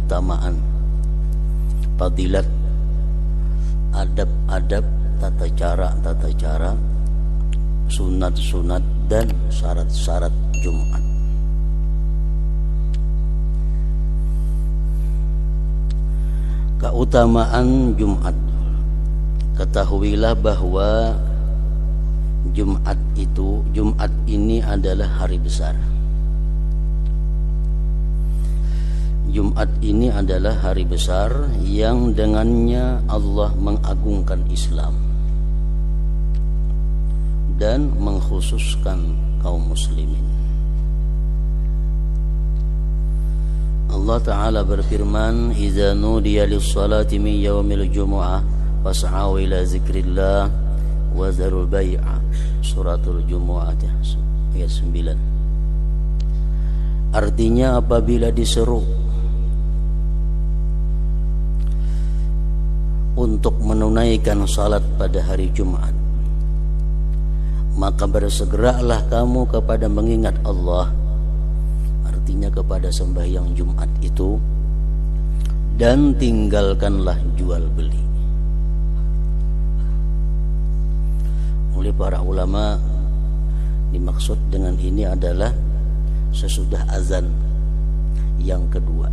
keutamaan, fadilat, adab-adab, tata cara, sunat-sunat dan syarat-syarat Jumat. Keutamaan Jumat. Ketahuilah bahwa Jumat ini adalah hari besar. Jumat ini adalah hari besar yang dengannya Allah mengagungkan Islam dan mengkhususkan kaum muslimin. Allah Ta'ala berfirman, "Idza nudiya lis-salati min yaumil jumu'ah fas'au ila zikrillah wa zarul bai'a." Suratul Jumu'ah ayat 9. Artinya apabila diseru untuk menunaikan salat pada hari Jumat, maka bersegeralah kamu kepada mengingat Allah, artinya kepada sembahyang Jumat itu, dan tinggalkanlah jual beli. Oleh para ulama, dimaksud dengan ini adalah sesudah azan yang kedua.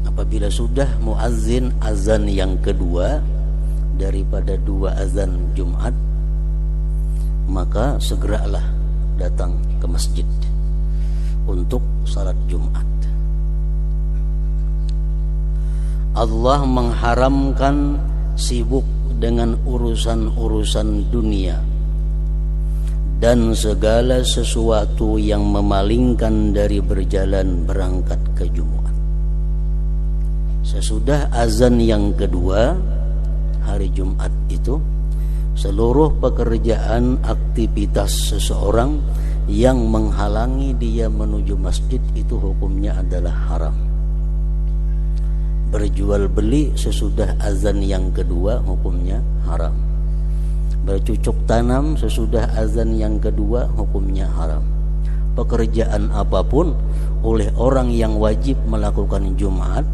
Apabila sudah muazzin azan yang kedua daripada dua azan Jumat, maka segeralah datang ke masjid untuk salat Jumat. Allah mengharamkan sibuk dengan urusan-urusan dunia dan segala sesuatu yang memalingkan dari berjalan berangkat ke Jumat. Sesudah azan yang kedua hari Jumat itu, seluruh pekerjaan aktivitas seseorang yang menghalangi dia menuju masjid itu hukumnya adalah haram. Berjual beli sesudah azan yang kedua hukumnya haram. Bercucuk tanam sesudah azan yang kedua hukumnya haram. Pekerjaan apapun oleh orang yang wajib melakukan Jumat,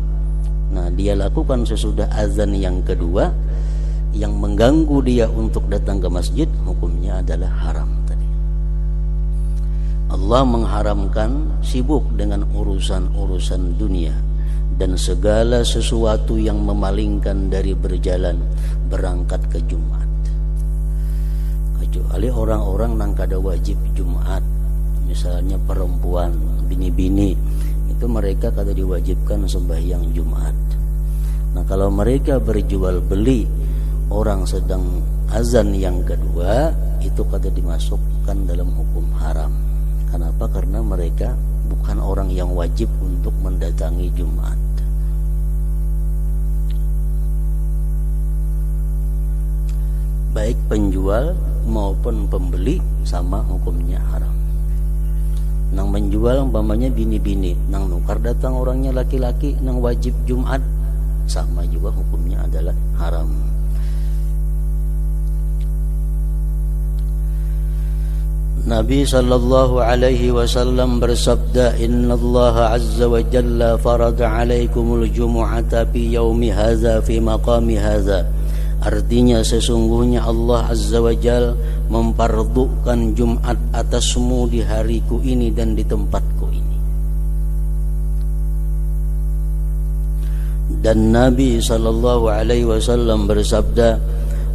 nah dia lakukan sesudah azan yang kedua, yang mengganggu dia untuk datang ke masjid hukumnya adalah haram tadi. Allah mengharamkan sibuk dengan urusan-urusan dunia dan segala sesuatu yang memalingkan dari berjalan berangkat ke Jumat. Kecuali orang-orang yang kada wajib Jumat, misalnya perempuan, bini-bini, itu mereka kada diwajibkan sembahyang Jumat. Nah, kalau mereka berjual beli, orang sedang azan yang kedua, itu kada dimasukkan dalam hukum haram. Kenapa? Karena mereka bukan orang yang wajib untuk mendatangi Jumat. Baik penjual maupun pembeli sama hukumnya haram. Nang menjual umpamanya bini-bini, nang nukar datang orangnya laki-laki, nang wajib Jumat, sama juga hukumnya adalah haram. Nabi sallallahu alaihi wasallam bersabda, "Innallaha azza wa jalla farada 'alaikumul jumu'ata fi yaumi hadza fi maqami hadza." Artinya sesungguhnya Allah azza wa jalla memfardukan Jumat atasmu di hariku ini dan di tempatku ini. Dan Nabi sallallahu alaihi wasallam bersabda,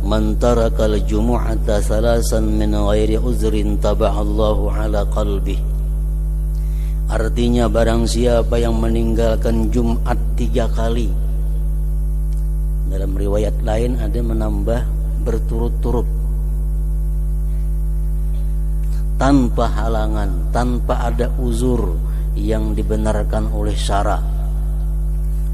"Man tarakal jumu'ata salasan min ghairi uzrin taba'allahu ala qalbih." Artinya barang siapa yang meninggalkan Jumat 3 kali, dalam riwayat lain ada menambah berturut-turut, tanpa halangan, tanpa ada uzur yang dibenarkan oleh syara,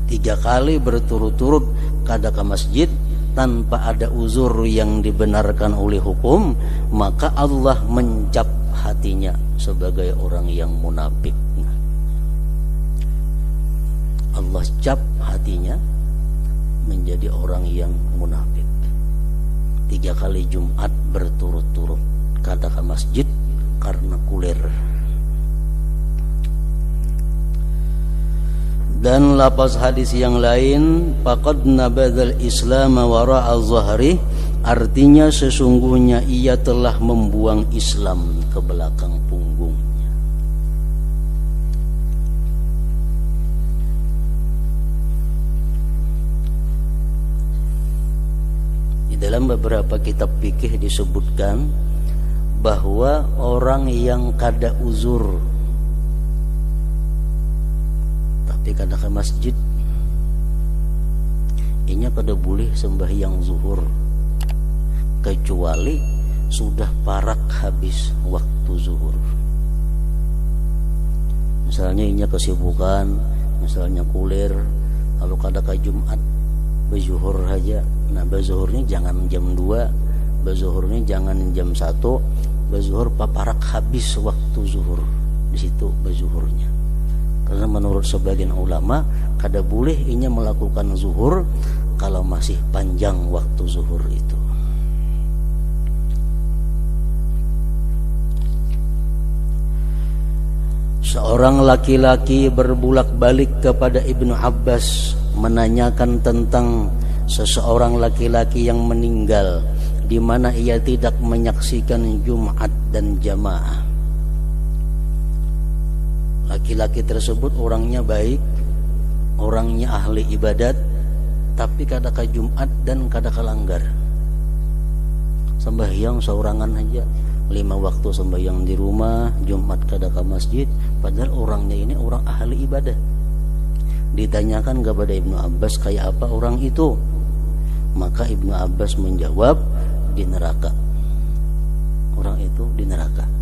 3 kali berturut-turut kada ke masjid tanpa ada uzur yang dibenarkan oleh hukum, maka Allah mencap hatinya sebagai orang yang munafik. Allah cap hatinya menjadi orang yang munafik. 3 kali Jumat berturut-turut kada ke masjid karena kulir. Dan lafaz hadis yang lain, faqad nabadzal islam wara'a zahri, artinya sesungguhnya ia telah membuang Islam ke belakang punggungnya. Di dalam beberapa kitab fikih disebutkan bahwa orang yang kada uzur tapi kada ke masjid, inya kada boleh sembahyang zuhur kecuali sudah parak habis waktu zuhur. Misalnya inya kesibukan, misalnya kulir, lalu kada ke Jumat, bezuhur saja. Nah, bezuhurnya jangan jam 2, bezuhurnya jangan jam 1, bezuhur paparak habis waktu zuhur. Di situ bezuhurnya. Karena menurut sebagian ulama kada boleh inya melakukan zuhur kalau masih panjang waktu zuhur itu. Seorang laki-laki berbulak-balik kepada Ibnu Abbas menanyakan tentang seseorang laki-laki yang meninggal di mana ia tidak menyaksikan Jumat dan jamaah. Laki-laki tersebut orangnya baik, orangnya ahli ibadat, tapi kada ke Jumat dan kada ke langgar. Sembahyang seorangan aja, 5 waktu sembahyang di rumah, Jumat kada ke masjid, padahal orangnya ini orang ahli ibadah. Ditanyakan kepada Ibnu Abbas, kayak apa orang itu? Maka Ibnu Abbas menjawab, di neraka. Orang itu di neraka.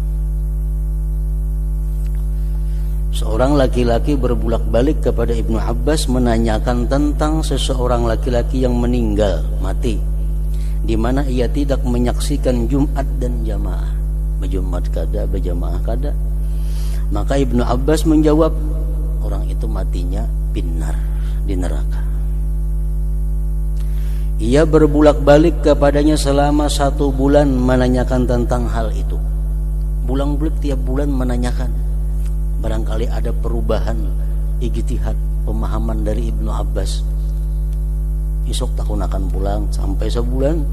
Seorang laki-laki berbulak-balik kepada Ibnu Abbas menanyakan tentang seseorang laki-laki yang meninggal, mati, di mana ia tidak menyaksikan Jumat dan jamaah. Berjumat kada, berjamaah kada. Maka Ibnu Abbas menjawab, orang itu matinya binar, di neraka. Ia berbulak-balik kepadanya selama 1 bulan menanyakan tentang hal itu. Bulan-bulan tiap bulan menanyakan. Barangkali ada perubahan ijtihad pemahaman dari Ibnu Abbas. Esok takun akan pulang sampai sebulan.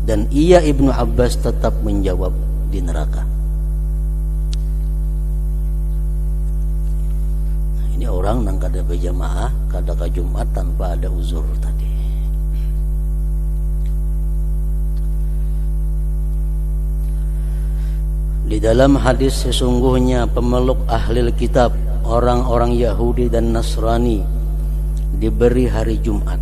Dan ia Ibnu Abbas tetap menjawab di neraka. Nah, ini orang nang kada berjamaah, kada ke Jumat tanpa ada uzur tadi. Di dalam hadis sesungguhnya pemeluk ahli kitab, orang-orang Yahudi dan Nasrani diberi hari Jumat.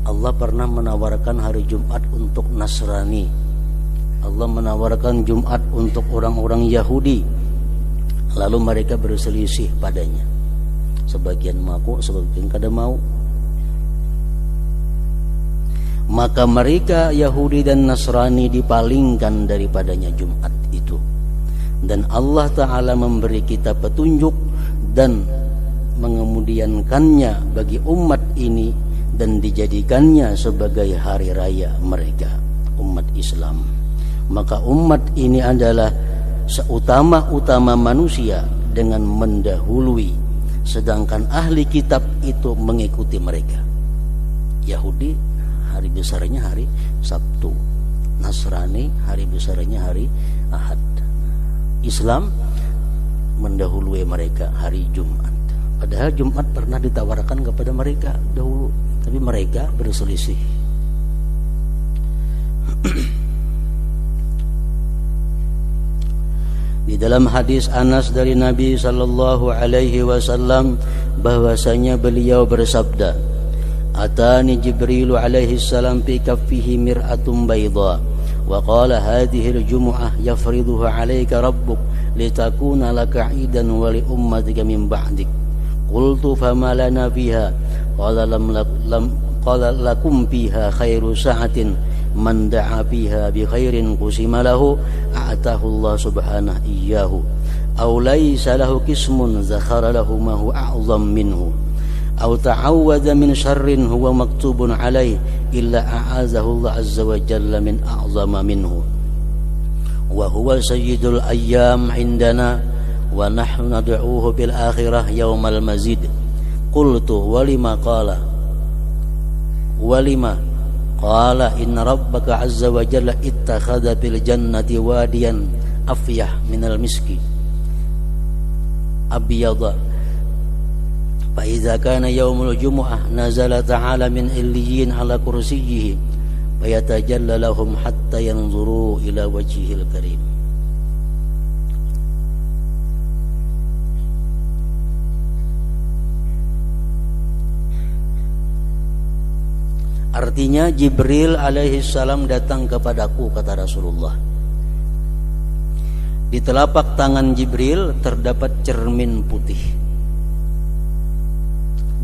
Allah pernah menawarkan hari Jumat untuk Nasrani. Allah menawarkan Jumat untuk orang-orang Yahudi. Lalu mereka berselisih padanya. Sebagian mau, sebagian kada mau. Maka mereka Yahudi dan Nasrani dipalingkan daripadanya Jumat itu. Dan Allah Ta'ala memberi kita petunjuk dan mengemudiankannya bagi umat ini dan dijadikannya sebagai hari raya mereka, umat Islam. Maka umat ini adalah seutama-utama manusia dengan mendahului, sedangkan ahli kitab itu mengikuti mereka. Yahudi hari besarnya hari Sabtu, Nasrani hari besarnya hari Ahad. Islam mendahului mereka hari Jumat. Padahal Jumat pernah ditawarkan kepada mereka dahulu, tapi mereka berselisih. Di dalam hadis Anas dari Nabi sallallahu alaihi wasallam bahwasanya beliau bersabda, Atani Jibril alaihi salam fi kaffihi mir'atun bayda wa qala hadhihi al-jum'ah yafriduha 'alaika rabbuk litakuna laka 'idan wa li ummatika min ba'dik. Qultu fama lana fiha qala qala lakum fiha khairu sa'atin man da'a fiha bi khairin qusima lahu a'tahu Allah subhanahu iyyahu aw laysa lahu qismun zakhara lahu ma huwa a'zam minhu aw ta'awwadha min syarrin huwa maktubun alaih illa a'azahu Allah azza wa jalla min a'zama minhu wa huwa sayyidul ayyam indana wa nahnu nad'uuhu bil akhirah yaumal mazid. Qultu walima qala inna rabbaka azza wa jalla ittakhadha bil jannati wadiyan afyah minal miski abyada fa idza kana yaumul jumu'ah nazala ta'ala min illiyin ala kursiyyihi fayatajalla lahum hatta yanzuru ila wajhihil karim. Artinya Jibril alaihi salam datang kepadaku, kata Rasulullah. Di telapak tangan Jibril terdapat cermin putih.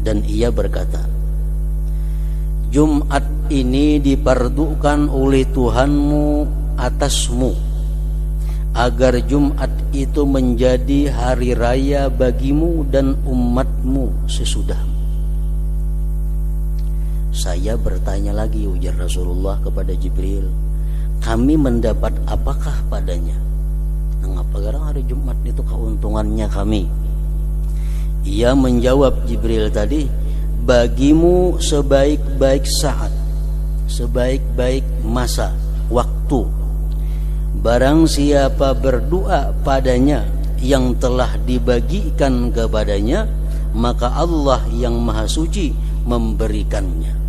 Dan ia berkata, Jumat ini dipardukan oleh Tuhanmu atasmu, agar Jumat itu menjadi hari raya bagimu dan umatmu sesudahmu. Saya bertanya lagi, ujar Rasulullah kepada Jibril, kami mendapat apakah padanya? Mengapa sekarang hari Jumat itu keuntungannya kami? Ia menjawab Jibril tadi, bagimu sebaik-baik saat, sebaik-baik masa, waktu. Barang siapa berdoa padanya yang telah dibagikan kepadanya, maka Allah yang Maha Suci memberikannya.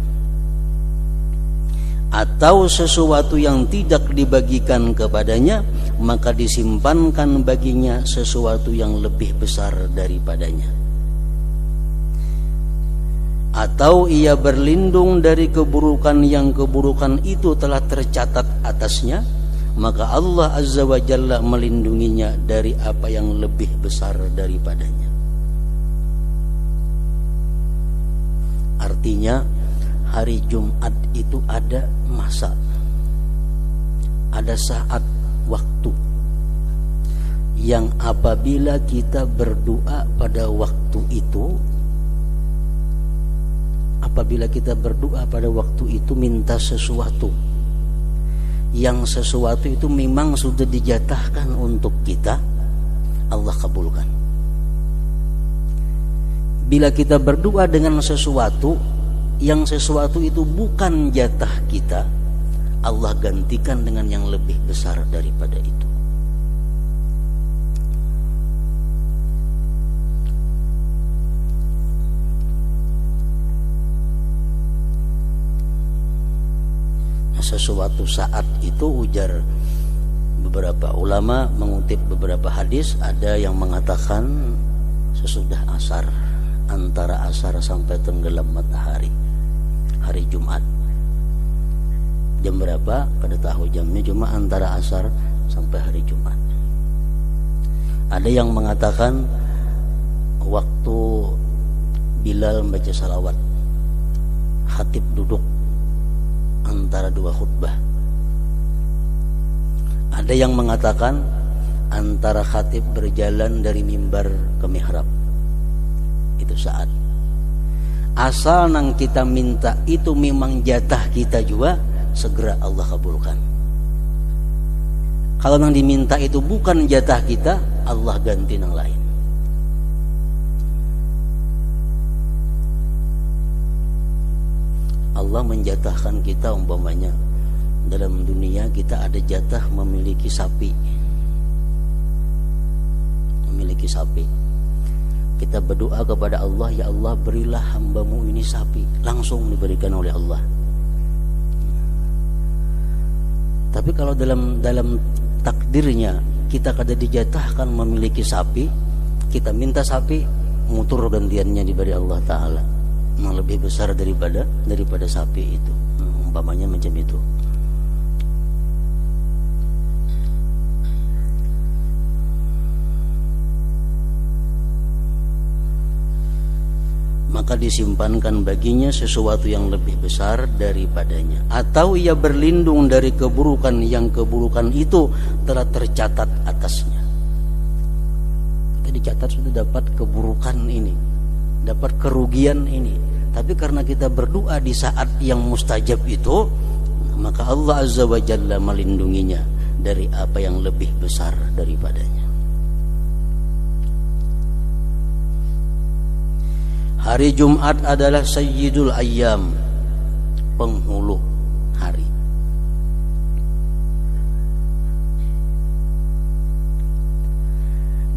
Atau sesuatu yang tidak dibagikan kepadanya, maka disimpankan baginya sesuatu yang lebih besar daripadanya. Atau ia berlindung dari keburukan yang keburukan itu telah tercatat atasnya, maka Allah Azza wa Jalla melindunginya dari apa yang lebih besar daripadanya. Artinya hari Jumat itu ada masa, ada saat, waktu yang apabila kita berdoa pada waktu itu, minta sesuatu, yang sesuatu itu memang sudah dijatahkan untuk kita, Allah kabulkan. Bila kita berdoa dengan sesuatu, yang sesuatu itu bukan jatah kita, Allah gantikan dengan yang lebih besar daripada itu. Sesuatu saat itu, ujar beberapa ulama mengutip beberapa hadis, ada yang mengatakan sesudah asar, antara asar sampai tenggelam matahari hari Jumat. Jam berapa? Kada tahu jamnya, cuma antara asar sampai hari Jumat. Ada yang mengatakan waktu Bilal membaca salawat, khatib duduk antara dua khutbah. Ada yang mengatakan antara khatib berjalan dari mimbar ke mihrab. Itu saat. Asal nang kita minta itu memang jatah kita juga, segera Allah kabulkan. Kalau nang diminta itu bukan jatah kita, Allah ganti nang lain. Allah menjatahkan kita, umpamanya dalam dunia kita ada jatah memiliki sapi. Kita berdoa kepada Allah, ya Allah berilah hambamu ini sapi, langsung diberikan oleh Allah. Tapi kalau dalam takdirnya kita kada dijatahkan memiliki sapi, kita minta sapi, mutur gantiannya diberi Allah Ta'ala yang lebih besar daripada sapi itu. Umpamanya macam itu. Maka disimpankan baginya sesuatu yang lebih besar daripadanya. Atau ia berlindung dari keburukan yang keburukan itu telah tercatat atasnya. Kita dicatat sudah dapat keburukan ini, dapat kerugian ini. Tapi karena kita berdoa di saat yang mustajab itu, maka Allah Azza wa Jalla melindunginya dari apa yang lebih besar daripadanya. Hari Jumat adalah sayyidul ayyam, penghulu hari.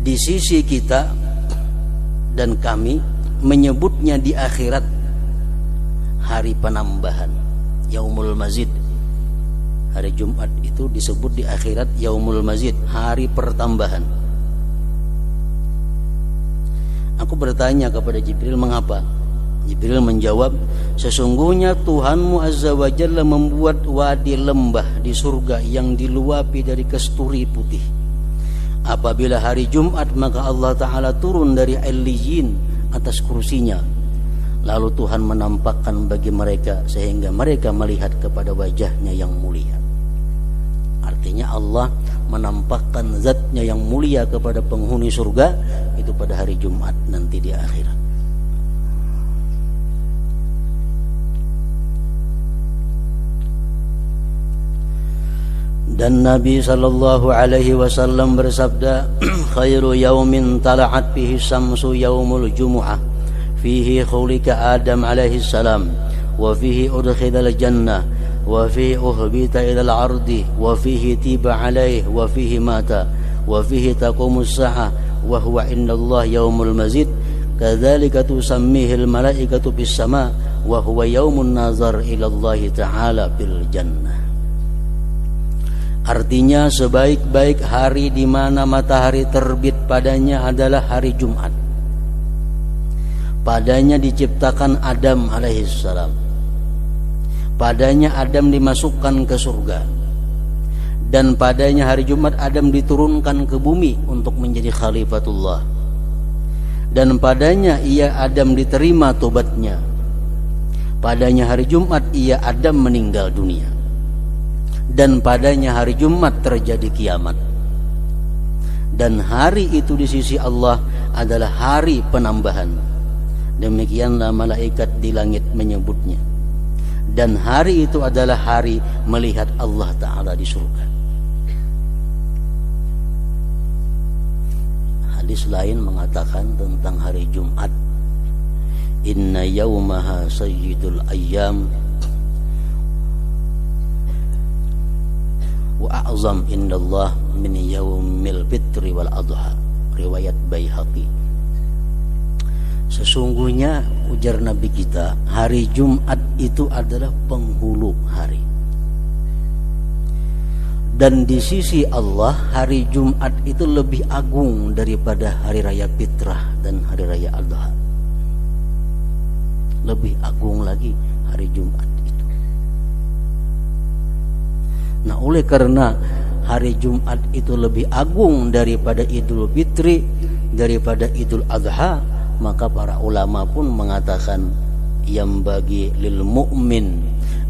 Di sisi kita dan kami menyebutnya di akhirat hari penambahan, yaumul mazid. Hari Jumat itu disebut di akhirat yaumul mazid, hari pertambahan. Aku bertanya kepada Jibril, mengapa? Jibril menjawab, sesungguhnya Tuhanmu Azza wa Jalla membuat wadi lembah di surga yang diluapi dari kasturi putih. Apabila hari Jumat, maka Allah Ta'ala turun dari Illiyin atas kursinya. Lalu Tuhan menampakkan bagi mereka sehingga mereka melihat kepada wajahnya yang mulia. Artinya Allah menampakkan zatnya yang mulia kepada penghuni surga itu pada hari Jumat nanti di akhirat. Dan Nabi sallallahu alaihi wasallam bersabda, khairu yaumin tala'at fihi syamsu yaumul jumu'ah, fihi khuliqa Adam alaihi salam, wa fihi udkhilal jannah, wa fihi uhbita ilal ardi, wa fihi tiba alaih, wa fihi mata, wa fihi taqumus sa'ah, wa huwa indallah yaumul mazid, kadzalika tusammihil malaikatu bis sama, wa huwa yaumun nazar ilallahi ta'ala bil jannah. Artinya sebaik-baik hari di mana matahari terbit padanya adalah hari Jumat. Padanya diciptakan Adam alaihissalam. Padanya Adam dimasukkan ke surga. Dan padanya hari Jumat Adam diturunkan ke bumi untuk menjadi khalifatullah. Dan padanya ia Adam diterima tobatnya. Padanya hari Jumat ia Adam meninggal dunia. Dan padanya hari Jumat terjadi kiamat. Dan hari itu di sisi Allah adalah hari penambahan. Demikianlah malaikat di langit menyebutnya. Dan hari itu adalah hari melihat Allah Ta'ala di surga. Hadis lain mengatakan tentang hari Jumat, inna yaumaha sayyidul ayyam wa a'zam indallah min yaumil fitri wal adha. Riwayat Baihaqi. Sesungguhnya ujar Nabi kita, hari Jumat itu adalah penghulu hari. Dan di sisi Allah hari Jumat itu lebih agung daripada hari raya fitrah dan hari raya adha. Lebih agung lagi hari Jumat. Nah, oleh karena hari Jumat itu lebih agung daripada Idul Fitri, daripada Idul Adha, maka para ulama pun mengatakan yang bagi lil mu'min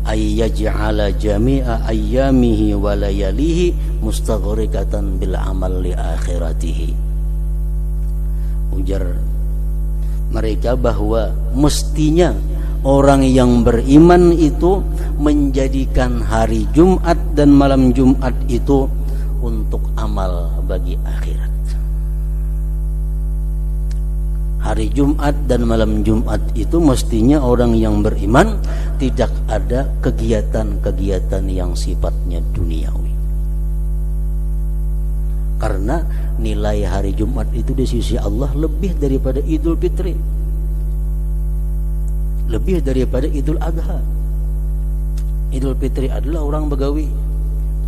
ay yaj'ala jami'a ayyamihi wa layalihi mustaghrikatan bil amal li akhiratihi. Ujar mereka bahwa mestinya orang yang beriman itu menjadikan hari Jumat dan malam Jumat itu untuk amal bagi akhirat. Hari Jumat dan malam Jumat itu mestinya orang yang beriman tidak ada kegiatan-kegiatan yang sifatnya duniawi. Karena nilai hari Jumat itu di sisi Allah lebih daripada Idul Fitri, lebih daripada Idul Adha. Idul Fitri adalah orang begawi,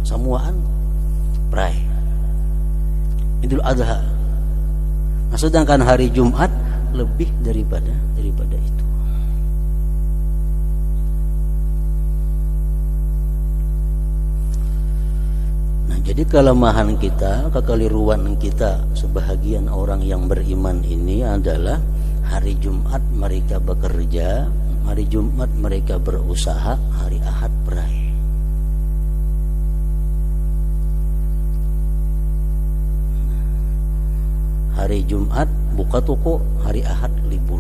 samuaan, prai. Idul Adha. Nah, sedangkan hari Jumat lebih daripada itu. Nah, jadi kelemahan kita, kekeliruan kita sebahagian orang yang beriman ini adalah hari Jumat mereka bekerja, hari Jumat mereka berusaha, hari Ahad berai. Hari Jumat buka toko, hari Ahad libur.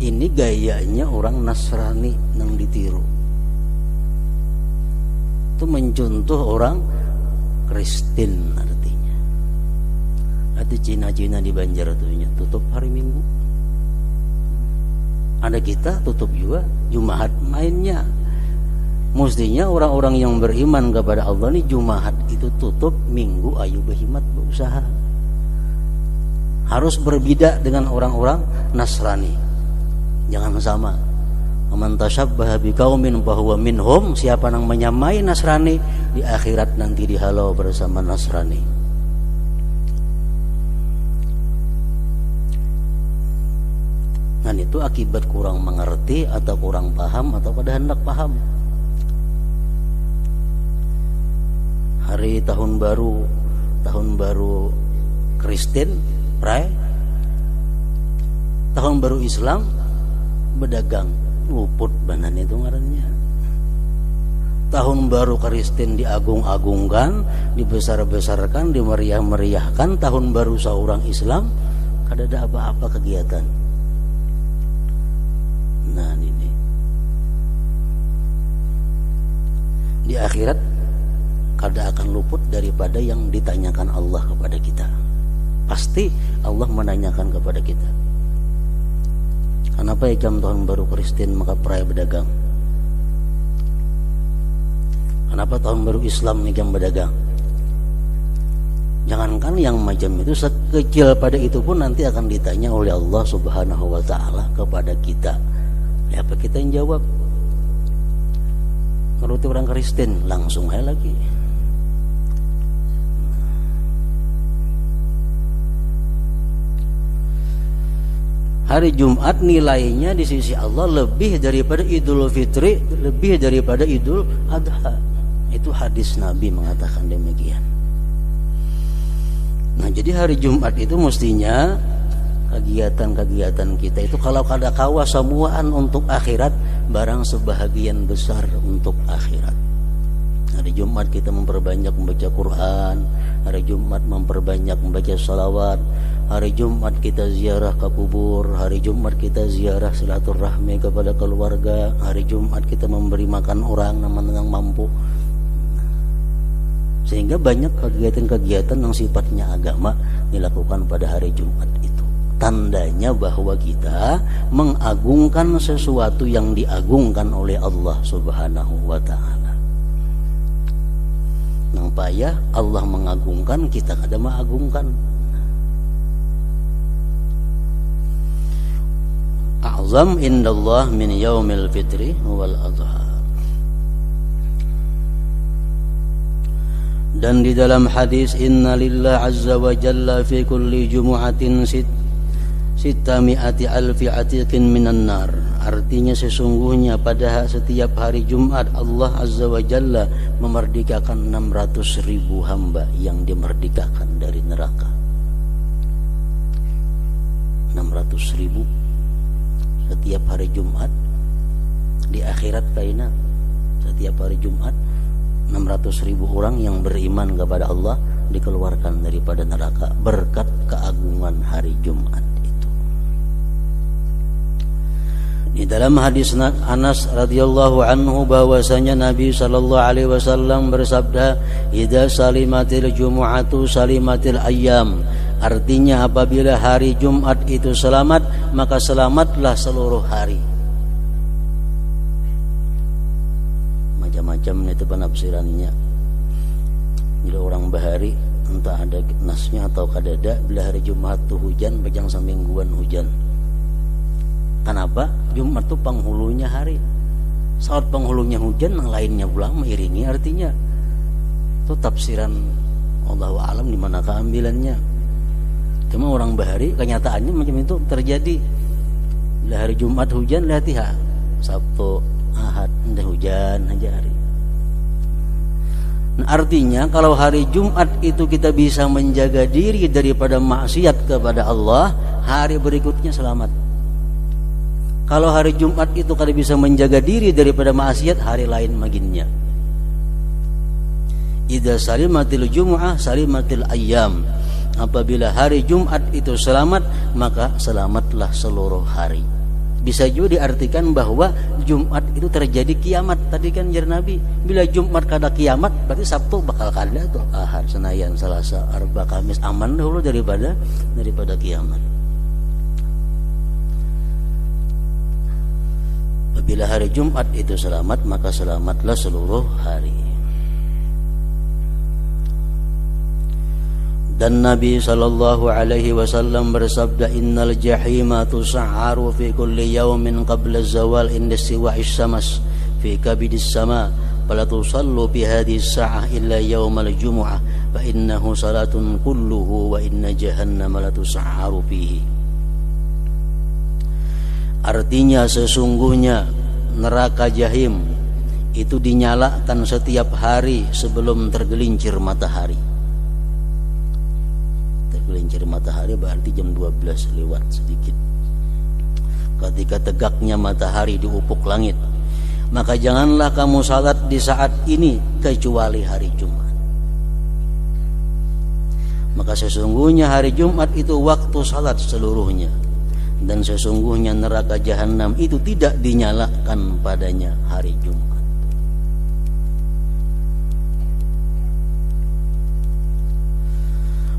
Ini gayanya orang Nasrani yang ditiru. Itu mencontoh orang Kristen artinya. Nanti Cina-Cina di Banjar tuh tutup hari Minggu, Ada kita tutup juga Jumat mainnya. Mestinya orang-orang yang beriman kepada Allah ini Jumat itu tutup, Minggu ayo berkhidmat berusaha. Harus berbeda dengan orang-orang Nasrani. Jangan sama. Man tashabbaha biqaumin fahuwa minhum. Siapa yang menyamai Nasrani di akhirat nanti dihalau bersama Nasrani. Dan itu akibat kurang mengerti atau kurang paham atau pada hendak paham. Hari tahun baru Kristen, tahun baru Islam, berdagang luput banan itu ngarannya. Tahun baru Kristen diagung-agungkan, dibesar-besarkan, dimeriah-meriahkan. Tahun baru seorang Islam kada ada apa-apa kegiatan. Nah ini di akhirat kada akan luput daripada yang ditanyakan Allah kepada kita. Pasti Allah menanyakan kepada kita. Kenapa ya jam tahun baru Kristen maka peraya berdagang? Kenapa tahun baru Islam nih jam berdagang? Jangankan yang macam itu, sekecil pada itu pun nanti akan ditanya oleh Allah Subhanahu wa ta'ala kepada kita. Ya apa kita yang jawab? Menurut orang Kristen langsung aja lagi. Hari Jumat nilainya di sisi Allah lebih daripada Idul Fitri, lebih daripada Idul Adha. Itu hadis Nabi mengatakan demikian. Nah, jadi hari Jumat itu mestinya kegiatan-kegiatan kita itu kalau kada kawa semuaan untuk akhirat, barang sebahagian besar untuk akhirat. Hari Jumat kita memperbanyak membaca Quran, hari Jumat memperbanyak membaca salawat, hari Jumat kita ziarah ke kubur, hari Jumat kita ziarah silaturahmi kepada keluarga, hari Jumat kita memberi makan orang yang mampu. Sehingga banyak kegiatan-kegiatan yang sifatnya agama dilakukan pada hari Jumat itu. Tandanya bahwa kita mengagungkan sesuatu yang diagungkan oleh Allah Subhanahu wa ta'ala. Nang payah Allah mengagungkan, kita kada mengagungkan. A'zam indallah min yaumil fitri wal adha. Dan di dalam hadis inna lillah azza wa jalla fi kulli jumu'atin sittami'ati alfi atiqin minan nar. Artinya sesungguhnya pada setiap hari Jumat Allah azza wa jalla memerdekakan 600.000 hamba yang dimerdekakan dari neraka. 600.000 setiap hari Jumat. Di akhirat kaina setiap hari Jumat 600.000 orang yang beriman kepada Allah dikeluarkan daripada neraka berkat keagungan hari Jumat itu. Di dalam hadis Anas radhiyallahu anhu bahwasanya Nabi sallallahu alaihi wasallam bersabda, "Idza salimatil jumu'atu salimatil ayyam." Artinya apabila hari Jumat itu selamat, maka selamatlah seluruh hari. Macam-macam itu penafsirannya. Bila orang bahari entah ada nasnya atau kadada, bila hari Jumat tuh hujan bejang semingguan hujan. Kenapa? Jumat tuh penghulunya hari. Saat penghulunya hujan, yang lainnya pulang mengiringi. Artinya itu tafsiran Allahu a'lam di mana keambilannya. Cuma orang bahari kenyataannya macam itu terjadi. Bila hari Jumat hujan, lihat ya Sabtu Ahad udah hujan aja hari. Nah, artinya kalau hari Jumat itu kita bisa menjaga diri daripada maksiat kepada Allah, hari berikutnya selamat. Kalau hari Jumat itu kada bisa menjaga diri daripada maksiat, hari lain maginnya. Idza salimatil jumu'ah salimatil ayyam. Apabila hari Jumat itu selamat, maka selamatlah seluruh hari. Bisa juga diartikan bahwa Jumat itu terjadi kiamat. Tadi kan jar Nabi, bila Jumat kada kiamat, berarti Sabtu bakal kada tuh. Ahad, Senayan, Selasa, Arba, Kamis aman dulu daripada kiamat. Apabila hari Jumat itu selamat, maka selamatlah seluruh hari. Dan Nabi sallallahu alaihi wasallam bersabda, innal jahima tus'aru fi kulli yawmin qabla az-zawal inda istiwa'is syams fi kabidis sama fala tusallu bi hadhihi as-sa'ah illa yawmal jumu'ah fa innahu salatun kulluhu wa inna jahannama la tus'aru fihi. Artinya sesungguhnya neraka jahim itu dinyalakan setiap hari sebelum tergelincir matahari. Tergelincir matahari berarti jam 12 lewat sedikit. Ketika tegaknya matahari di ufuk langit, maka janganlah kamu salat di saat ini kecuali hari Jumat. Maka sesungguhnya hari Jumat itu waktu salat seluruhnya. Dan sesungguhnya neraka jahanam itu tidak dinyalakan padanya hari Jumat.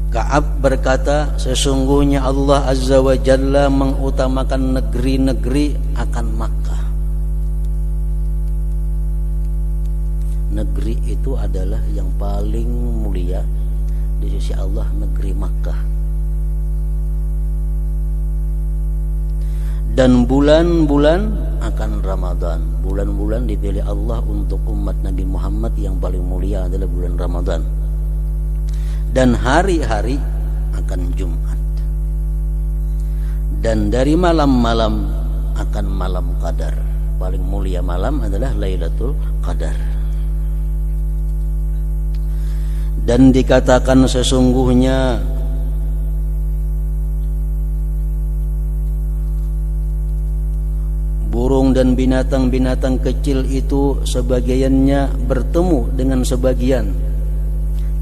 Ka'ab berkata, sesungguhnya Allah Azza wa Jalla mengutamakan negeri-negeri akan Makkah. Negeri itu adalah yang paling mulia di sisi Allah, negeri Makkah. Dan bulan-bulan akan Ramadan. Bulan-bulan dipilih Allah untuk umat Nabi Muhammad yang paling mulia adalah bulan Ramadan. Dan hari-hari akan Jumat. Dan dari malam-malam akan malam Qadar. Paling mulia malam adalah Lailatul Qadar. Dan dikatakan sesungguhnya burung dan binatang-binatang kecil itu sebagiannya bertemu dengan sebagian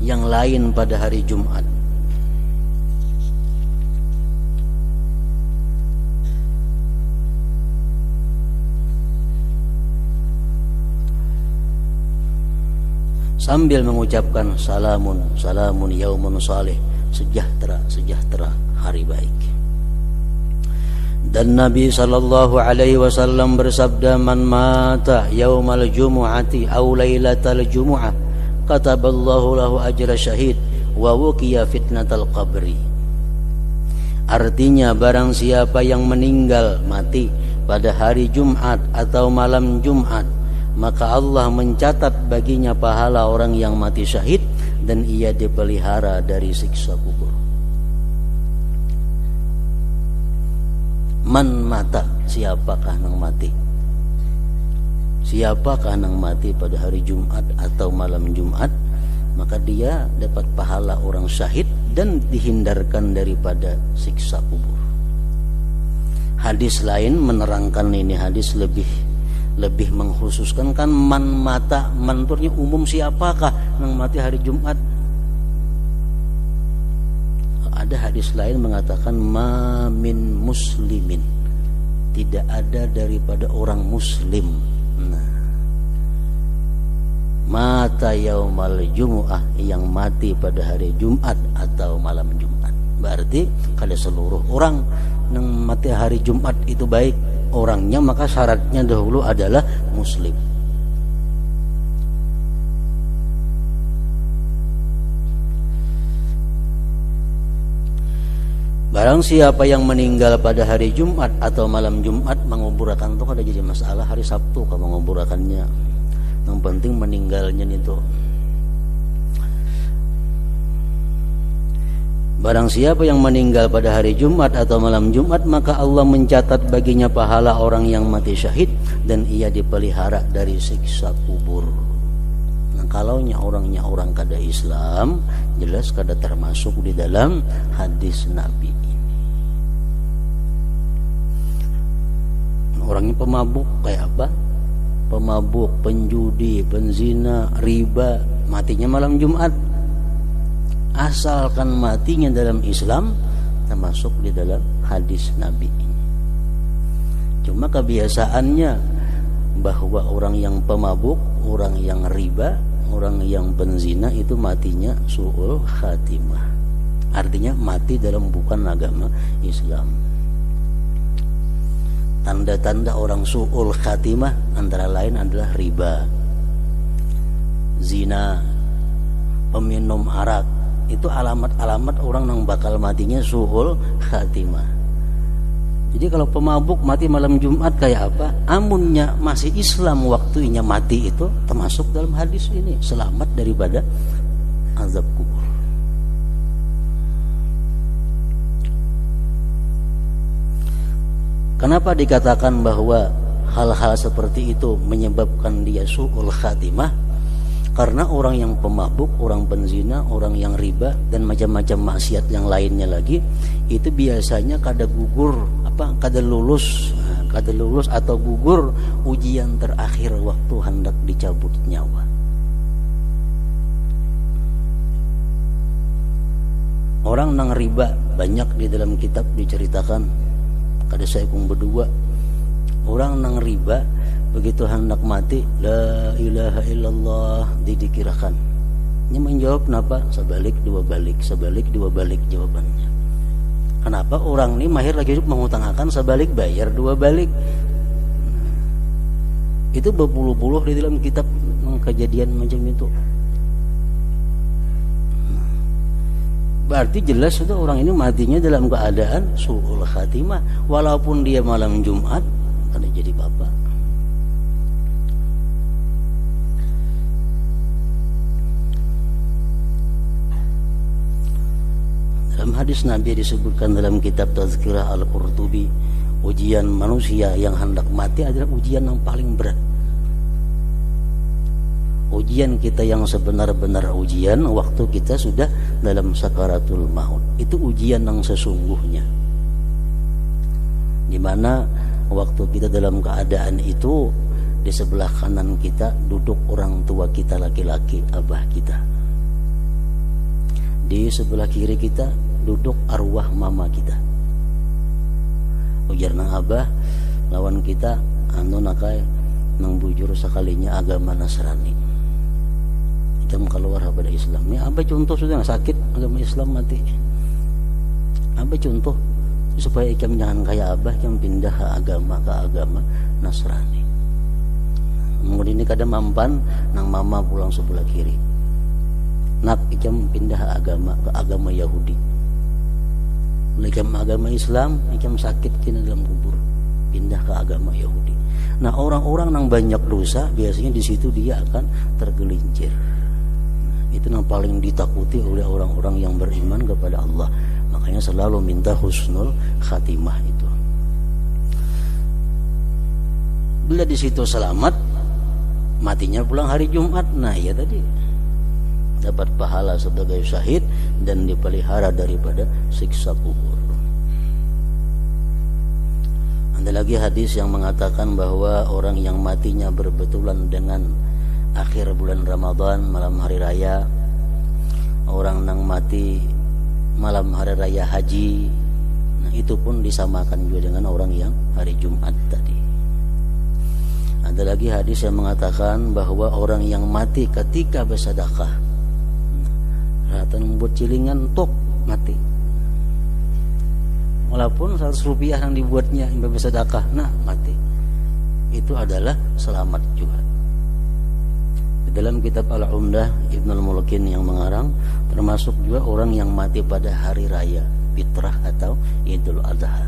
yang lain pada hari Jumat. Sambil mengucapkan salamun, salamun yaumun salih, sejahtera, sejahtera hari baik. Dan Nabi sallallahu alaihi wasallam bersabda, man mata yaumal jumu'ati aw lailatal jumu'ah kataballahu lahu ajra syahid wa wuqiya fitnatal qabri. Artinya barang siapa yang meninggal mati pada hari Jumat atau malam Jumat, maka Allah mencatat baginya pahala orang yang mati syahid dan ia dipelihara dari siksa kubur. Man mata, siapakah nang mati? Siapakah nang mati pada hari Jumat atau malam Jumat, maka dia dapat pahala orang syahid dan dihindarkan daripada siksa kubur. Hadis lain menerangkan ini, hadis lebih mengkhususkan kan man mata, manturnya umum siapakah nang mati hari Jumat. Ada hadis lain mengatakan ma min muslimin, tidak ada daripada orang muslim. Nah, mata yaumal jumu'ah, yang mati pada hari Jumat atau malam Jumat. Berarti kalau seluruh orang yang mati hari Jumat itu baik orangnya, maka syaratnya dahulu adalah muslim. Barang siapa yang meninggal pada hari Jumat atau malam Jumat, menguburkan itu ada jadi masalah hari Sabtu kalau menguburkannya. Yang penting meninggalnya itu. Barang siapa yang meninggal pada hari Jumat atau malam Jumat, maka Allah mencatat baginya pahala orang yang mati syahid dan ia dipelihara dari siksa kubur. Nah, kalaunya orangnya orang kada Islam, jelas kada termasuk di dalam hadis Nabi ini. Orangnya pemabuk kayak apa? Pemabuk, penjudi, penzina, riba, matinya malam Jumat. Asalkan matinya dalam Islam, termasuk di dalam hadis Nabi ini. Cuma kebiasaannya bahwa orang yang pemabuk, orang yang riba, orang yang penzina itu matinya su'ul khatimah. Artinya mati dalam bukan agama Islam. Tanda-tanda orang su'ul khatimah antara lain adalah riba, zina, peminum arak. Itu alamat-alamat orang yang bakal matinya su'ul khatimah. Jadi kalau pemabuk mati malam Jumat kayak apa? Amunnya masih Islam waktunya mati itu termasuk dalam hadis ini, selamat daripada azab kubur. Kenapa dikatakan bahwa hal-hal seperti itu menyebabkan dia su'ul khatimah? Karena orang yang pemabuk, orang penzina, orang yang riba dan macam-macam maksiat yang lainnya lagi itu biasanya kada lulus atau gugur ujian terakhir waktu hendak dicabut nyawa. Orang nang riba banyak di dalam kitab diceritakan. Kada saya kung berdua, orang nang riba begitu hendak mati la ilaha illallah didikirakan. Dia menjawab kenapa? Sebalik dua balik jawabannya. Kenapa orang ini mahir lagi hidup mengutangkan sebalik bayar dua balik. Itu berpuluh-puluh di dalam kitab kejadian macam itu. Berarti jelas itu orang ini matinya dalam keadaan su'ul khatimah, walaupun dia malam Jumat kada jadi apa-apa. Dalam hadis Nabi disebutkan dalam kitab Tazkirah Al-Qurtubi, ujian manusia yang hendak mati adalah ujian yang paling berat. Ujian kita yang sebenar-benar ujian waktu kita sudah dalam sakaratul maut. Itu ujian yang sesungguhnya, dimana waktu kita dalam keadaan itu di sebelah kanan kita duduk orang tua kita laki-laki, abah kita. Di sebelah kiri kita duduk arwah mama kita. Ujar nang abah lawan kita anu nakai nang bujur sekalinya agama Nasrani. Kita keluar pada Islam. Ini apa contoh sudah sakit agama Islam mati. Apa contoh supaya ikam jangan kayak abah yang pindah ke agama Nasrani. Kemudian ini kada mampan nang mama pulang sebelah kiri. Nak ikam pindah ke agama Yahudi. Ikam agama Islam, ikam sakit kena dalam kubur. Pindah ke agama Yahudi. Nah, orang-orang yang banyak dosa biasanya di situ dia akan tergelincir. Itu yang paling ditakuti oleh orang-orang yang beriman kepada Allah. Makanya selalu minta husnul khatimah itu. Bila di situ selamat, matinya pulang hari Jumat. Nah, ya tadi dapat pahala sebagai syahid dan dipelihara daripada siksa kubur. Ada lagi hadis yang mengatakan bahwa orang yang matinya berbetulan dengan akhir bulan Ramadan, malam hari raya, orang nang mati malam hari raya haji, nah itu pun disamakan juga dengan orang yang hari Jumat tadi. Ada lagi hadis yang mengatakan bahwa orang yang mati ketika bersedekah, rata membuat cilingan tok mati, walaupun 100 rupiah yang dibuatnya yang bersedekah, nah mati, itu adalah selamat juga. Dalam kitab Al-Umdah Ibnul Mulkin yang mengarang, termasuk juga orang yang mati pada hari raya Fitrah atau Idul Adha.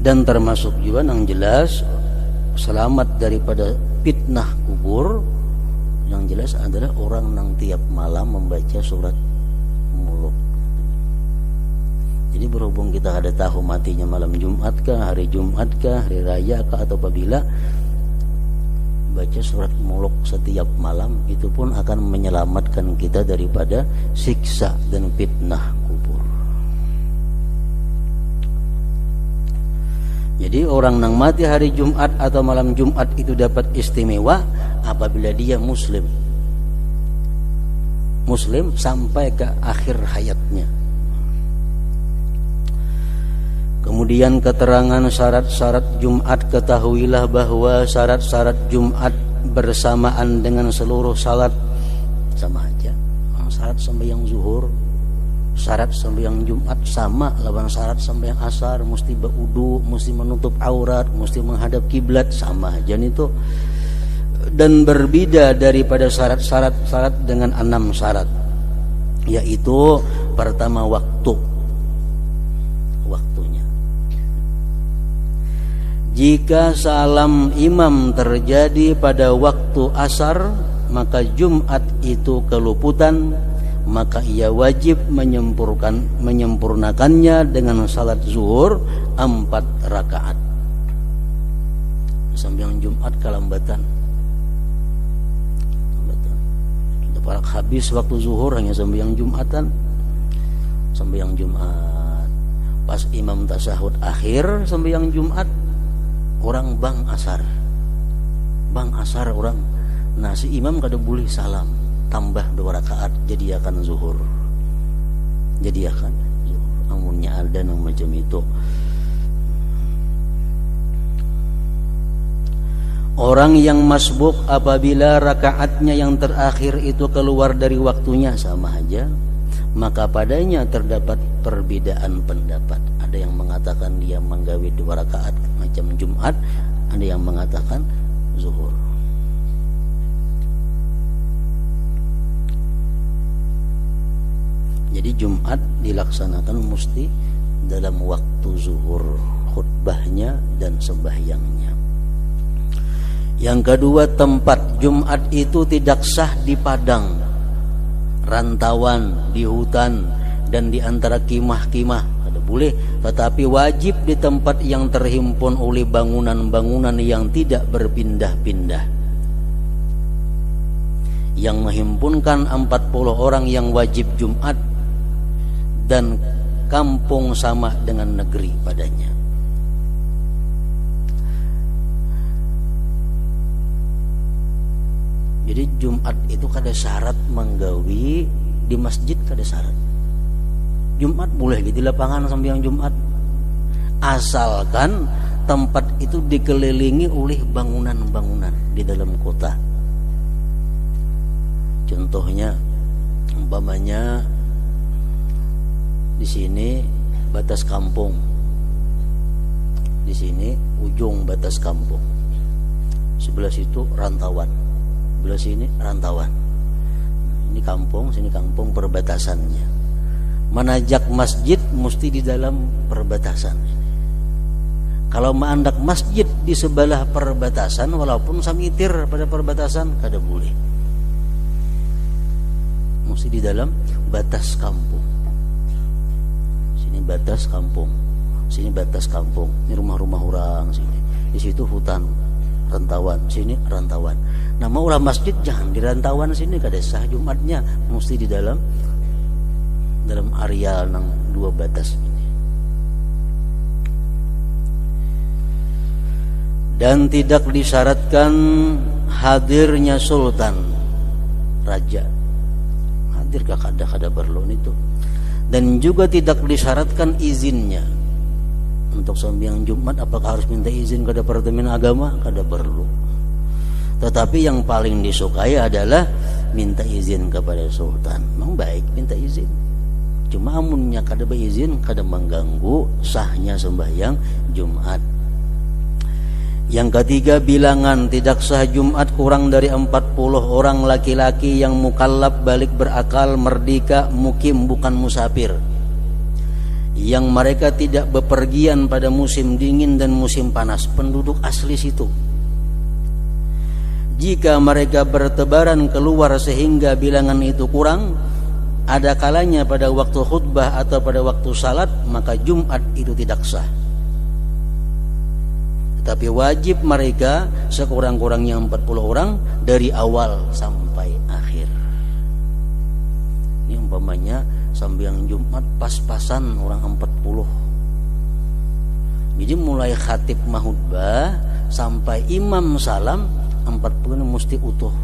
Dan termasuk juga yang jelas selamat daripada fitnah kubur, yang jelas adalah orang yang tiap malam membaca surat Muluk. Jadi berhubung kita ada tahu matinya malam Jumat kah, hari Jumat kah, hari raya kah, atau apabila baca surat Muluk setiap malam, itu pun akan menyelamatkan kita daripada siksa dan fitnah kubur. Jadi orang yang mati hari Jumat atau malam Jumat itu dapat istimewa apabila dia Muslim sampai ke akhir hayatnya. Kemudian keterangan syarat-syarat Jumat, ketahuilah bahwa syarat-syarat Jumat bersamaan dengan seluruh salat sama aja. Syarat sembahyang zuhur, Syarat sembahyang Jumat sama lawan syarat sembahyang asar, mesti berwudu, mesti menutup aurat, mesti menghadap kiblat, sama aja itu. Dan berbeda daripada syarat dengan 6 syarat, yaitu pertama waktunya. Jika salam imam terjadi pada waktu asar, maka Jumat itu keluputan, maka ia wajib menyempurnakannya dengan salat zuhur 4 rakaat. Sembahyang Jumat kelambatan. Habis waktu zuhur hanya sembahyang Jumatan. Sembahyang Jumat. Pas imam tasyahud akhir sembahyang Jumat, orang bang asar orang. Nah si imam kada boleh salam, tambah 2 rakaat jadi akan zuhur. Amunnya ada yang macam itu. Orang yang masbuk apabila rakaatnya yang terakhir itu keluar dari waktunya, sama aja, maka padanya terdapat perbedaan pendapat. Ada yang mengatakan dia menggawi 2 rakaat macam Jumat, ada yang mengatakan zuhur. Jadi Jumat dilaksanakan mesti dalam waktu zuhur, khutbahnya dan sembahyangnya. Yang kedua, tempat Jumat itu tidak sah di padang, rantauan, di hutan, dan di antara kemah-kemah. Ada boleh, tetapi wajib di tempat yang terhimpun oleh bangunan-bangunan yang tidak berpindah-pindah. Yang menghimpunkan 40 orang yang wajib Jumat, dan kampung sama dengan negeri padanya. Jadi Jumat itu kada syarat menggawi di masjid, kada syarat. Jumat boleh di lapangan sembahyang Jumat, asalkan tempat itu dikelilingi oleh bangunan-bangunan di dalam kota. Contohnya, umpamanya di sini batas kampung, di sini ujung batas kampung, sebelah situ rantauan, sebelah sini rantauan. Ini kampung, sini kampung, perbatasannya. Menajak masjid mesti di dalam perbatasan. Kalau menandak masjid di sebelah perbatasan, walaupun samitir pada perbatasan, kada boleh. Mesti di dalam batas kampung. Sini batas kampung, sini batas kampung. Ini rumah-rumah orang sini. Di situ hutan, rantauan, sini rantauan. Nama ulah masjid jangan di rantauan sini, kada sah Jumatnya, mesti di dalam area nang 2 batas ini. Dan tidak disyaratkan hadirnya sultan, raja. Hadir kada perlu itu. Dan juga tidak disyaratkan izinnya. Untuk sembahyang Jumat apakah harus minta izin ke Departemen Agama? Kada perlu. Tetapi yang paling disukai adalah minta izin kepada sultan. Memang baik minta izin. Cuma amunnya kada beizin, kada mengganggu sahnya sembahyang Jumat. Yang ketiga, bilangan tidak sah Jumat kurang dari 40 orang laki-laki yang mukallaf, balik berakal, merdeka, mukim bukan musafir, yang mereka tidak bepergian pada musim dingin dan musim panas, penduduk asli situ. Jika mereka bertebaran keluar sehingga bilangan itu kurang, ada kalanya pada waktu khutbah atau pada waktu salat, maka Jumat itu tidak sah. Tapi wajib mereka sekurang-kurangnya 40 orang dari awal sampai akhir. Ini umpamanya sembahyang Jumat pas-pasan orang 40. Jadi mulai khatib mahutbah sampai imam salam 40 mesti utuh.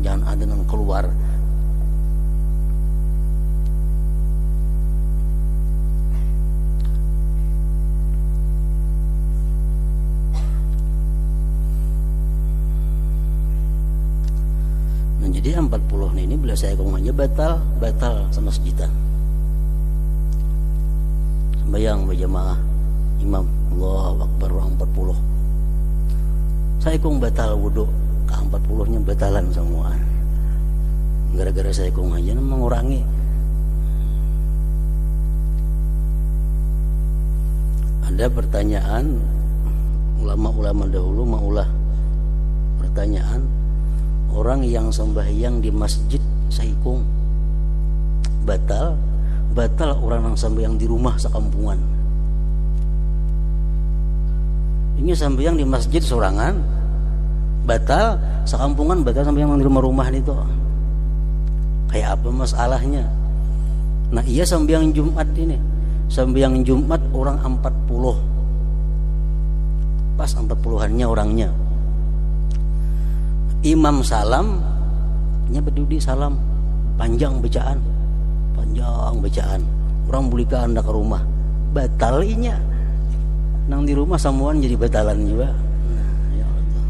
Jangan ada yang keluar. Jadi 40 ini bila saya ngomongnya batal sama masjidan. sembahyang berjamaah imam Allahu Akbar orang 40. Saya kong batal wudu, ke 40-nya batalan semua. Gara-gara saya kong aja mengurangi. Ada pertanyaan ulama-ulama dahulu maulah pertanyaan orang yang sembahyang di masjid saikung batal orang yang sembahyang di rumah sekampungan. Ini sembahyang di masjid sorangan batal, sekampungan batal sembahyang di rumah-rumah itu. Kayak apa masalahnya? Nah, iya sembahyang Jumat ini. Sembahyang Jumat orang 40. Pas 40-annya orangnya. Imam salam, nya berdudi salam, panjang bacaan. Orang boleh ke anda ke rumah, batalinya. Nang di rumah samuan jadi batalan juga. Ya Allah.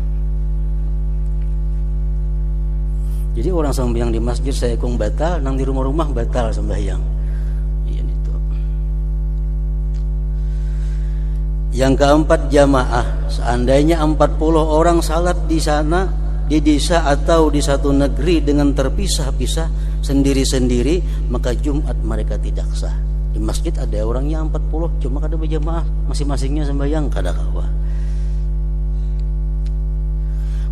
Jadi orang sembahyang di masjid saya kong batal, nang di rumah-rumah batal sembahyang. Iya itu. Yang keempat jamaah. Seandainya 40 orang salat di sana, di desa atau di satu negeri dengan terpisah-pisah sendiri-sendiri, maka Jumat mereka tidak sah. Di masjid ada orangnya 40, cuma kada berjamaah, masing-masingnya sembahyang kada kawa.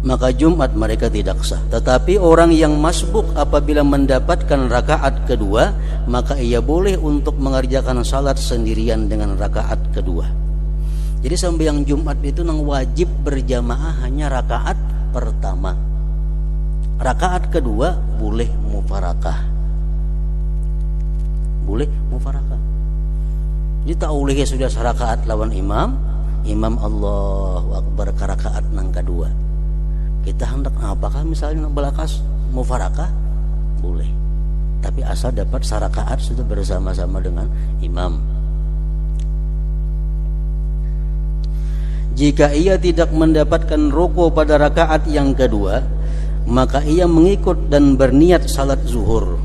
Maka Jumat mereka tidak sah. Tetapi orang yang masbuk apabila mendapatkan rakaat kedua, maka ia boleh untuk mengerjakan salat sendirian dengan rakaat kedua. Jadi sembahyang Jumat itu nang wajib berjamaah hanya rakaat pertama. Rakaat kedua boleh mufarakah. Boleh mufarakah. Jadi tak boleh sudah serakaat lawan imam Allahu Akbar ke rakaat nang kedua. Kita hendak apakah misalnya nak belakas mufarakah? Boleh. Tapi asal dapat sarakaat sudah bersama-sama dengan imam. Jika ia tidak mendapatkan ruku pada rakaat yang kedua, maka ia mengikut dan berniat salat zuhur.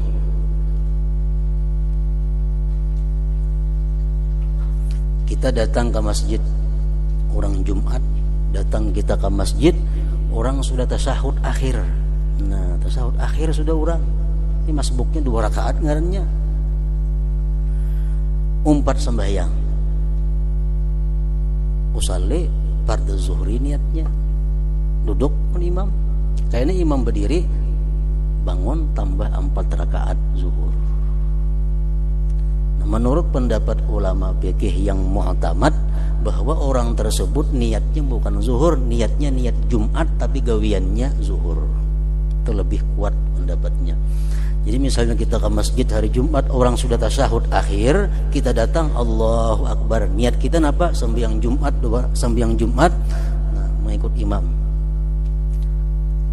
Kita datang ke masjid, orang Jumat datang kita ke masjid, orang sudah tasahud akhir. Nah, tasahud akhir sudah orang. Ini masbuknya 2 rakaat ngarannya. Umpat sembahyang. Usalli fardhu zuhri niatnya. Duduk pun imam. Kayaknya imam berdiri, bangun tambah 4 rakaat zuhur. Nah, menurut pendapat ulama fikih yang mu'tamad, bahwa orang tersebut niatnya bukan zuhur, niatnya niat Jumat tapi gawiannya zuhur. Itu lebih kuat pendapatnya. Jadi misalnya kita ke masjid hari Jumat, orang sudah tasyahud akhir, kita datang Allahu Akbar, niat kita apa? Sembahyang Jumat, nah, mengikut imam.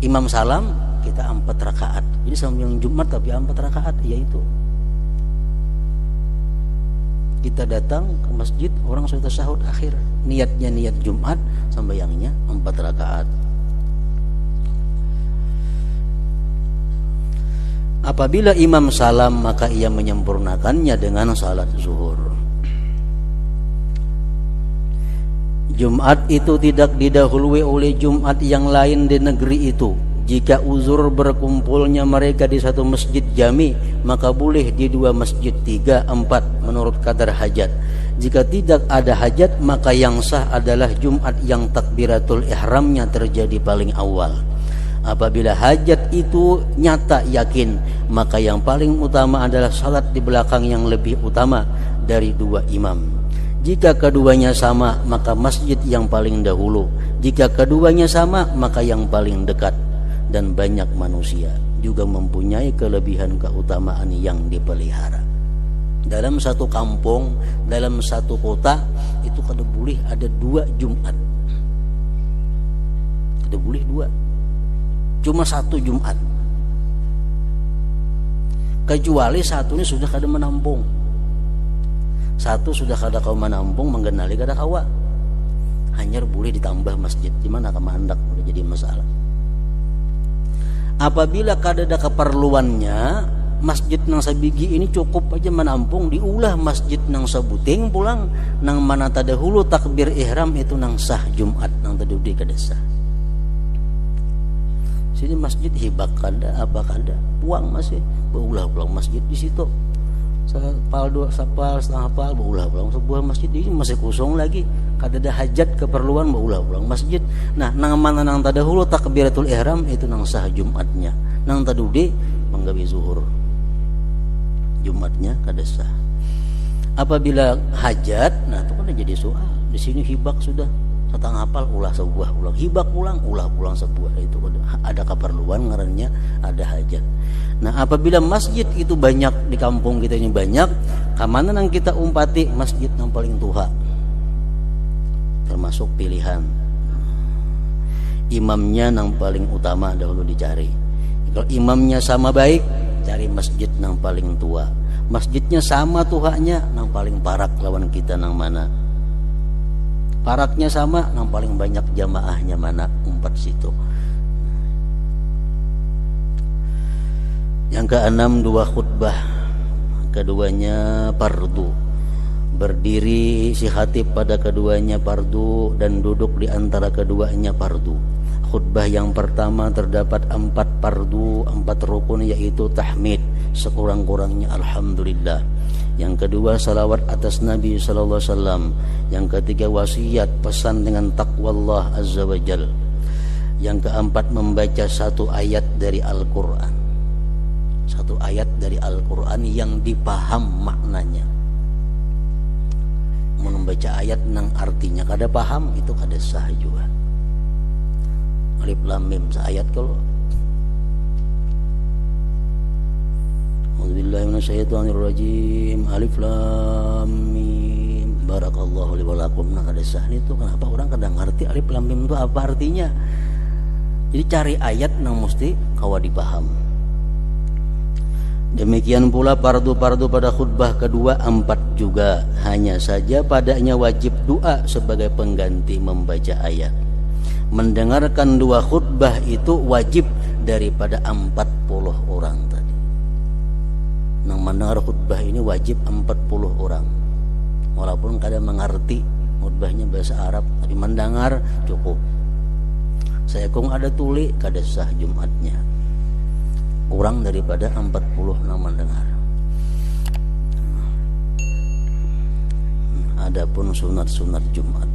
Imam salam, kita 4 rakaat. Jadi sembahyang Jumat tapi 4 rakaat, yaitu kita datang ke masjid, orang sudah tasyahud akhir, niatnya niat Jumat, sembahyangnya 4 rakaat. Apabila imam salam, maka ia menyempurnakannya dengan salat zuhur. Jumat itu tidak didahului oleh Jumat yang lain di negeri itu. Jika uzur berkumpulnya mereka di satu masjid jami, maka boleh di 2 masjid, 3, 4 menurut kadar hajat. Jika tidak ada hajat, maka yang sah adalah Jumat yang takbiratul ihramnya terjadi paling awal. Apabila hajat itu nyata yakin, maka yang paling utama adalah salat di belakang yang lebih utama dari 2 imam. Jika keduanya sama, maka masjid yang paling dahulu. Jika keduanya sama, maka yang paling dekat. Dan banyak manusia juga mempunyai kelebihan keutamaan yang dipelihara. Dalam satu kampung, dalam satu kota, itu kada boleh ada 2 Jumat. Kada boleh 2. Cuma 1 Jumat. Kecuali satunya sudah kada menampung. Satu sudah kada kau menampung, menggenali kada kawa. Hanya boleh ditambah masjid. Di mana kemandak udah jadi masalah. Apabila kada ada keperluannya, masjid nang sabigi ini cukup aja menampung, diulah masjid nang sabuting pulang nang mana tadahulu takbir ihram itu nang sah Jumat nang tadudi kada sah. Sini masjid hibak kada apa kada puang masih beulah pulang masjid di situ. Sapal dua sapal setengah pal beulah pulang sebuah masjid ini masih kosong lagi, kada ada hajat keperluan beulah pulang masjid. Nah, nang mana nang tadahulu takbiratul ihram itu nang sah Jumatnya. Nang tadudi manggawi zuhur. Jumatnya kada sah. Apabila hajat, nah itu kan jadi soal. Di sini hibak sudah setengah hafal ulah sebuah ulang, hibak ulang sebuah, itu ada keperluan ngarannya ada hajat. Nah, apabila masjid itu banyak di kampung kita ini banyak, kamana nang kita umpati masjid yang paling tua. Termasuk pilihan. Imamnya nang paling utama dahulu dicari. Kalau imamnya sama baik, cari masjid nang paling tua. Masjidnya sama tuhanya nang paling parak lawan kita nang mana. Paraknya sama nang paling banyak jamaahnya mana, umpat situ. Yang keenam, dua khutbah, keduanya fardu. Berdiri si khatib pada keduanya fardu dan duduk di antara keduanya fardu. Khutbah yang pertama terdapat 4 fardu, 4 rukun, yaitu tahmid, sekurang-kurangnya alhamdulillah. Yang kedua salawat atas Nabi sallallahu alaihi wasallam. Yang ketiga wasiat, pesan dengan takwa Allah azza wajal. Yang keempat membaca 1 ayat dari Al-Qur'an. 1 ayat dari Al-Qur'an yang dipaham maknanya. Membaca ayat nang artinya kada paham itu kada sah juga. Alif lam mim seayat kalau. A'udzubillahi minasyaitonirrajim. Alif lam mim. Barakallahu li wa lakum. Nah, kada sah itu kenapa orang kadang ngerti alif lam mim itu apa artinya. Jadi cari ayat nang mesti kawa dipaham. Demikian pula fardu-fardu pada khutbah kedua 4 juga. Hanya saja padanya wajib doa sebagai pengganti membaca ayat. Mendengarkan 2 khutbah itu wajib daripada 40 orang tadi. Nang mendengar khutbah ini wajib 40 orang. Walaupun kada mengerti khutbahnya bahasa Arab, tapi mendengar cukup. Saya kong ada tuli kada sah Jumatnya. Kurang daripada 40 nang mendengar. Adapun sunat-sunat Jumat